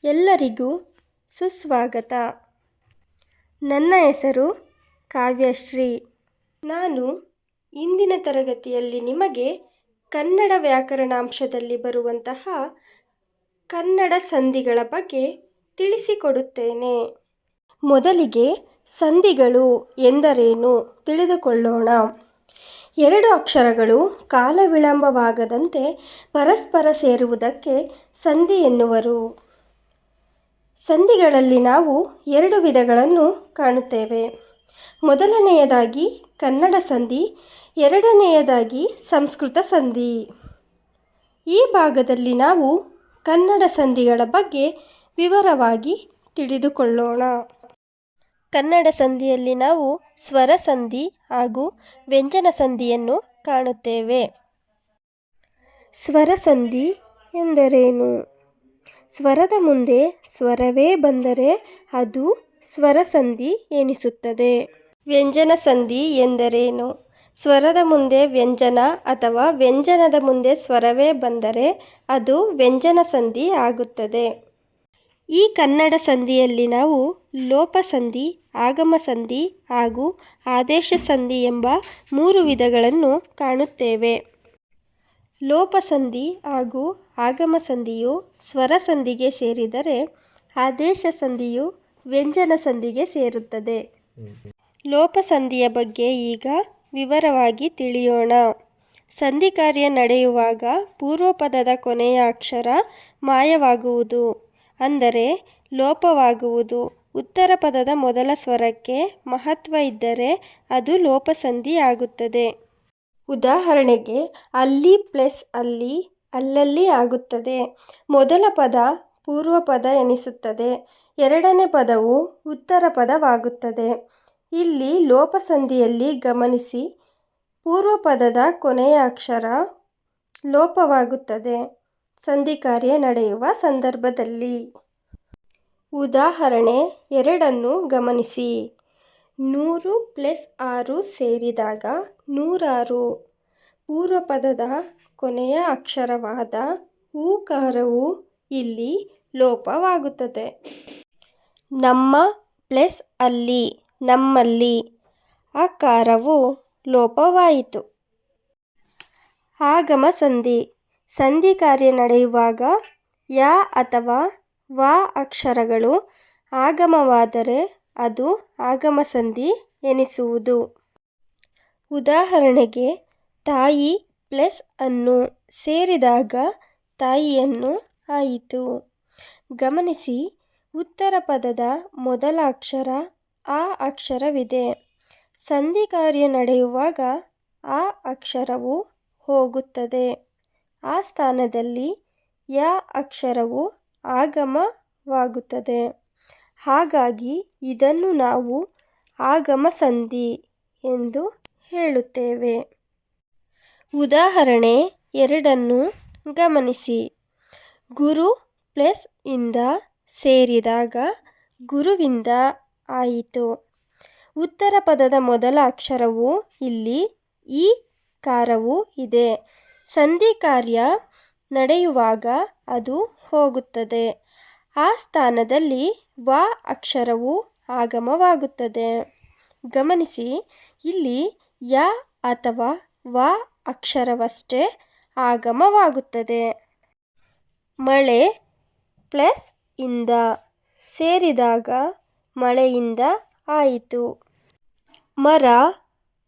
ಎಲ್ಲರಿಗೂ ಸುಸ್ವಾಗತ. ನನ್ನ ಹೆಸರು ಕಾವ್ಯಶ್ರೀ. ನಾನು ಇಂದಿನ ತರಗತಿಯಲ್ಲಿ ನಿಮಗೆ ಕನ್ನಡ ವ್ಯಾಕರಣಾಂಶದಲ್ಲಿ ಬರುವಂತಹ ಕನ್ನಡ ಸಂಧಿಗಳ ಬಗ್ಗೆ ತಿಳಿಸಿಕೊಡುತ್ತೇನೆ. ಮೊದಲಿಗೆ ಸಂಧಿಗಳು ಎಂದರೇನು ತಿಳಿದುಕೊಳ್ಳೋಣ. ಎರಡು ಅಕ್ಷರಗಳು ಕಾಲ ವಿಳಂಬವಾಗದಂತೆ ಪರಸ್ಪರ ಸೇರುವುದಕ್ಕೆ ಸಂಧಿ ಎನ್ನುವರು. ಸಂಧಿಗಳಲ್ಲಿ ನಾವು ಎರಡು ವಿಧಗಳನ್ನು ಕಾಣುತ್ತೇವೆ. ಮೊದಲನೆಯದಾಗಿ ಕನ್ನಡ ಸಂಧಿ, ಎರಡನೆಯದಾಗಿ ಸಂಸ್ಕೃತ ಸಂಧಿ. ಈ ಭಾಗದಲ್ಲಿ ನಾವು ಕನ್ನಡ ಸಂಧಿಗಳ ಬಗ್ಗೆ ವಿವರವಾಗಿ ತಿಳಿದುಕೊಳ್ಳೋಣ. ಕನ್ನಡ ಸಂಧಿಯಲ್ಲಿ ನಾವು ಸ್ವರ ಸಂಧಿ ಹಾಗೂ ವ್ಯಂಜನ ಸಂಧಿಯನ್ನು ಕಾಣುತ್ತೇವೆ. ಸ್ವರ ಸಂಧಿ ಎಂದರೇನು? ಸ್ವರದ ಮುಂದೆ ಸ್ವರವೇ ಬಂದರೆ ಅದು ಸ್ವರ ಸಂಧಿ ಎನಿಸುತ್ತದೆ. ವ್ಯಂಜನ ಸಂಧಿ ಎಂದರೇನು? ಸ್ವರದ ಮುಂದೆ ವ್ಯಂಜನ ಅಥವಾ ವ್ಯಂಜನದ ಮುಂದೆ ಸ್ವರವೇ ಬಂದರೆ ಅದು ವ್ಯಂಜನ ಸಂಧಿ ಆಗುತ್ತದೆ. ಈ ಕನ್ನಡ ಸಂಧಿಯಲ್ಲಿ ನಾವು ಲೋಪ ಸಂಧಿ, ಆಗಮ ಸಂಧಿ ಹಾಗೂ ಆದೇಶ ಸಂಧಿ ಎಂಬ ಮೂರು ವಿಧಗಳನ್ನು ಕಾಣುತ್ತೇವೆ. ಲೋಪ ಸಂಧಿ ಹಾಗೂ ಆಗಮ ಸಂಧಿಯು ಸ್ವರ ಸಂಧಿಗೆ ಸೇರಿದರೆ ಆದೇಶ ಸಂಧಿಯು ವ್ಯಂಜನ ಸಂಧಿಗೆ ಸೇರುತ್ತದೆ. ಲೋಪ ಸಂಧಿಯ ಬಗ್ಗೆ ಈಗ ವಿವರವಾಗಿ ತಿಳಿಯೋಣ. ಸಂಧಿ ಕಾರ್ಯ ನಡೆಯುವಾಗ ಪೂರ್ವಪದದ ಕೊನೆಯ ಅಕ್ಷರ ಮಾಯವಾಗುವುದು ಅಂದರೆ ಲೋಪವಾಗುವುದು. ಉತ್ತರ ಪದದ ಮೊದಲ ಸ್ವರಕ್ಕೆ ಮಹತ್ವ ಇದ್ದರೆ ಅದು ಲೋಪ ಸಂಧಿ ಆಗುತ್ತದೆ. ಉದಾಹರಣೆಗೆ ಅಲ್ಲಿ ಪ್ಲಸ್ ಅಲ್ಲಿ, ಅಲ್ಲಲ್ಲಿ ಆಗುತ್ತದೆ. ಮೊದಲ ಪದ ಪೂರ್ವಪದ ಎನಿಸುತ್ತದೆ, ಎರಡನೇ ಪದವು ಉತ್ತರ ಪದವಾಗುತ್ತದೆ. ಇಲ್ಲಿ ಲೋಪ ಸಂಧಿಯಲ್ಲಿ ಗಮನಿಸಿ, ಪೂರ್ವಪದದ ಕೊನೆಯ ಅಕ್ಷರ ಲೋಪವಾಗುತ್ತದೆ ಸಂಧಿ ಕಾರ್ಯ ನಡೆಯುವ ಸಂದರ್ಭದಲ್ಲಿ. ಉದಾಹರಣೆ 2 ಗಮನಿಸಿ. 100 + 6 ಸೇರಿದಾಗ 106. ಪೂರ್ವಪದದ ಕೊನೆಯ ಅಕ್ಷರವಾದ ಊಕಾರವು ಇಲ್ಲಿ ಲೋಪವಾಗುತ್ತದೆ. ನಮ್ಮ + ಅಲ್ಲಿ, ನಮ್ಮಲ್ಲಿ. ಅಕಾರವು ಲೋಪವಾಯಿತು. ಆಗಮ ಸಂಧಿ. ಸಂಧಿ ಕಾರ್ಯ ನಡೆಯುವಾಗ ಯ ಅಥವಾ ವ ಅಕ್ಷರಗಳು ಆಗಮವಾದರೆ ಅದು ಆಗಮ ಸಂಧಿ ಎನಿಸುವುದು. ಉದಾಹರಣೆಗೆ ತಾಯಿ + ಅನ್ನು ಸೇರಿದಾಗ ತಾಯಿಯನ್ನು ಆಯಿತು. ಗಮನಿಸಿ, ಉತ್ತರ ಪದದ ಮೊದಲ ಅಕ್ಷರ ಆ ಅಕ್ಷರವಿದೆ. ಸಂಧಿ ಕಾರ್ಯ ನಡೆಯುವಾಗ ಆ ಅಕ್ಷರವು ಹೋಗುತ್ತದೆ. ಆ ಸ್ಥಾನದಲ್ಲಿ ಯ ಅಕ್ಷರವು ಆಗಮವಾಗುತ್ತದೆ. ಹಾಗಾಗಿ ಇದನ್ನು ನಾವು ಆಗಮ ಸಂಧಿ ಎಂದು ಹೇಳುತ್ತೇವೆ. ಉದಾಹರಣೆ 2 ಗಮನಿಸಿ. ಗುರು + ಇಂದ ಸೇರಿದಾಗ ಗುರುವಿಂದ ಆಯಿತು. ಉತ್ತರ ಪದದ ಮೊದಲ ಅಕ್ಷರವು ಇಲ್ಲಿ ಈ ಕಾರವು ಇದೆ. ಸಂಧಿ ಕಾರ್ಯ ನಡೆಯುವಾಗ ಅದು ಹೋಗುತ್ತದೆ. ಆ ಸ್ಥಾನದಲ್ಲಿ ವ ಅಕ್ಷರವು ಆಗಮವಾಗುತ್ತದೆ. ಗಮನಿಸಿ, ಇಲ್ಲಿ ಯ ಅಥವಾ ವ ಅಕ್ಷರವಷ್ಟೇ ಆಗಮವಾಗುತ್ತದೆ. ಮಳೆ + ಇಂದ ಸೇರಿದಾಗ ಮಳೆಯಿಂದ ಆಯಿತು. ಮರ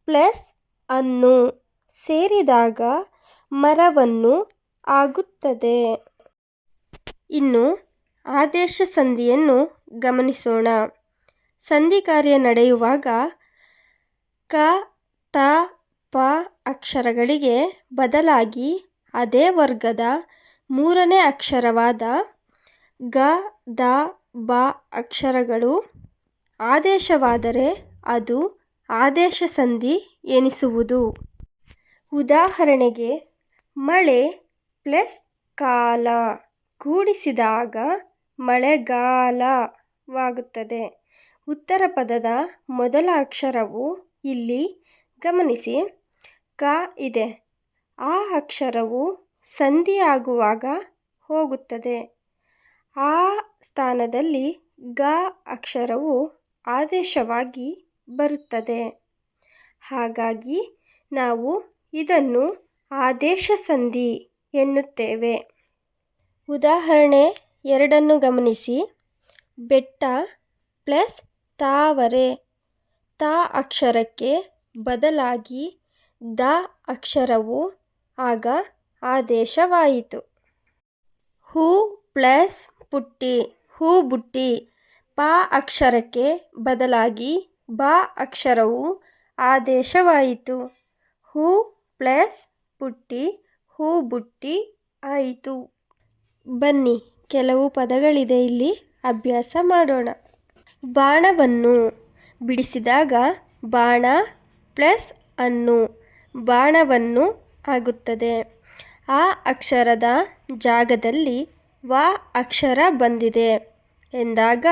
+ ಅನ್ನು ಸೇರಿದಾಗ ಮರವನ್ನು ಆಗುತ್ತದೆ. ಇನ್ನು ಆದೇಶ ಸಂಧಿಯನ್ನು ಗಮನಿಸೋಣ. ಸಂಧಿ ಕಾರ್ಯ ನಡೆಯುವಾಗ ಕ, ತ, ಪ ಅಕ್ಷರಗಳಿಗೆ ಬದಲಾಗಿ ಅದೇ ವರ್ಗದ ಮೂರನೇ ಅಕ್ಷರವಾದ ಗ, ದ, ಬ ಅಕ್ಷರಗಳು ಆದೇಶವಾದರೆ ಅದು ಆದೇಶ ಸಂಧಿ ಎನಿಸುವುದು. ಉದಾಹರಣೆಗೆ ಮಳೆ + ಕಾಲ ಕೂಡಿಸಿದಾಗ ಮಳೆಗಾಲವಾಗುತ್ತದೆ. ಉತ್ತರ ಪದದ ಮೊದಲ ಅಕ್ಷರವು ಇಲ್ಲಿ ಗಮನಿಸಿ ಕ ಇದೆ. ಆ ಅಕ್ಷರವು ಸಂಧಿ ಆಗುವಾಗ ಹೋಗುತ್ತದೆ. ಆ ಸ್ಥಾನದಲ್ಲಿ ಗ ಅಕ್ಷರವು ಆದೇಶವಾಗಿ ಬರುತ್ತದೆ. ಹಾಗಾಗಿ ನಾವು ಇದನ್ನು ಆದೇಶ ಸಂಧಿ ಎನ್ನುತ್ತೇವೆ. ಉದಾಹರಣೆ 2 ಗಮನಿಸಿ. ಬೆಟ್ಟ ಪ್ಲಸ್ ತಾವರೆ. ತ ಅಕ್ಷರಕ್ಕೆ ಬದಲಾಗಿ ದ ಅಕ್ಷರವು ಆಗ ಆದೇಶವಾಯಿತು. ಹೂ ಪ್ಲಸ್ ಪುಟ್ಟಿ. ಹೂಬುಟ್ಟಿ. ಪ ಅಕ್ಷರಕ್ಕೆ ಬದಲಾಗಿ ಬ ಅಕ್ಷರವು ಆದೇಶವಾಯಿತು. ಹೂ ಪ್ಲಸ್ ಪುಟ್ಟಿ ಹೂಬುಟ್ಟಿ ಆಯಿತು. ಬನ್ನಿ, ಕೆಲವು ಪದಗಳಿದೆ, ಇಲ್ಲಿ ಅಭ್ಯಾಸ ಮಾಡೋಣ. ಬಾಣವನ್ನು ಬಿಡಿಸಿದಾಗ ಬಾಣ ಪ್ಲಸ್ ಅನ್ನು ಬಾಣವನ್ನು ಆಗುತ್ತದೆ. ಆ ಅಕ್ಷರದ ಜಾಗದಲ್ಲಿ ವ ಅಕ್ಷರ ಬಂದಿದೆ ಎಂದಾಗ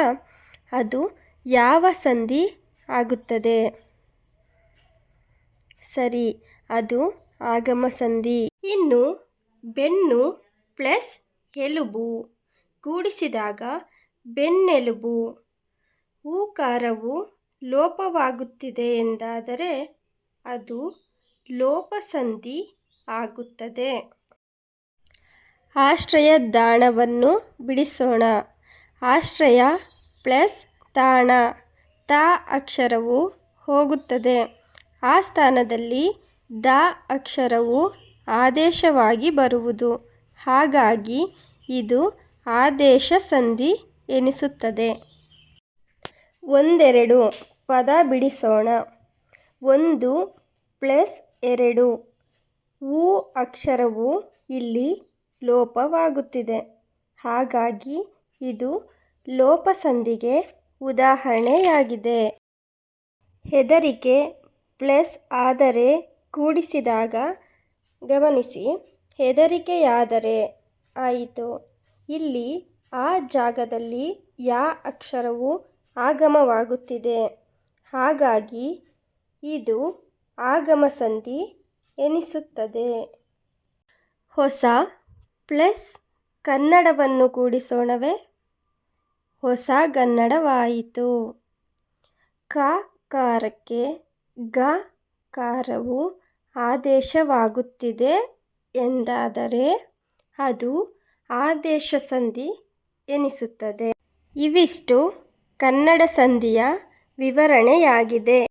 ಅದು ಯಾವ ಸಂಧಿ ಆಗುತ್ತದೆ? ಸರಿ, ಅದು ಆಗಮ ಸಂಧಿ. ಇನ್ನು ಬೆನ್ನು ಪ್ಲಸ್ ಎಲುಬು ಕೂಡಿಸಿದಾಗ ಬೆನ್ನೆಲುಬು. ಊಕಾರವು ಲೋಪವಾಗುತ್ತಿದೆ ಎಂದಾದರೆ ಅದು ಲೋಪಸಂಧಿ ಆಗುತ್ತದೆ. ಆಶ್ರಯ ದಾಣವನ್ನು ಬಿಡಿಸೋಣ. ಆಶ್ರಯ ಪ್ಲಸ್ ತಾಣ. ತ ಅಕ್ಷರವು ಹೋಗುತ್ತದೆ. ಆ ಸ್ಥಾನದಲ್ಲಿ ದ ಅಕ್ಷರವು ಆದೇಶವಾಗಿ ಬರುವುದು. ಹಾಗಾಗಿ ಇದು ಆದೇಶ ಸಂಧಿ ಎನಿಸುತ್ತದೆ. ಒಂದೆರಡು ಪದ ಬಿಡಿಸೋಣ. 1 ಪ್ಲಸ್ 2. ಊ ಅಕ್ಷರವು ಇಲ್ಲಿ ಲೋಪವಾಗುತ್ತಿದೆ. ಹಾಗಾಗಿ ಇದು ಲೋಪಸಂಧಿಗೆ ಉದಾಹರಣೆಯಾಗಿದೆ. ಹೆದರಿಕೆ ಪ್ಲಸ್ ಆದರೆ ಕೂಡಿಸಿದಾಗ ಗಮನಿಸಿ, ಹೆದರಿಕೆಯಾದರೆ ಆಯಿತು. ಇಲ್ಲಿ ಆ ಜಾಗದಲ್ಲಿ ಯಾ ಅಕ್ಷರವು ಆಗಮವಾಗುತ್ತಿದೆ. ಹಾಗಾಗಿ ಇದು ಆಗಮ ಸಂಧಿ ಎನಿಸುತ್ತದೆ. ಹೊಸ ಪ್ಲಸ್ ಕನ್ನಡವನ್ನು ಕೂಡಿಸೋಣವೇ? ಹೊಸಗನ್ನಡವಾಯಿತು. ಕ ಕಾರಕ್ಕೆ ಗ ಕಾರವು ಆದೇಶವಾಗುತ್ತಿದೆ ಎಂದಾದರೆ ಅದು ಆದೇಶ ಸಂಧಿ ಎನಿಸುತ್ತದೆ. ಇವಿಷ್ಟು ಕನ್ನಡ ಸಂಧಿಯ ವಿವರಣೆಯಾಗಿದೆ.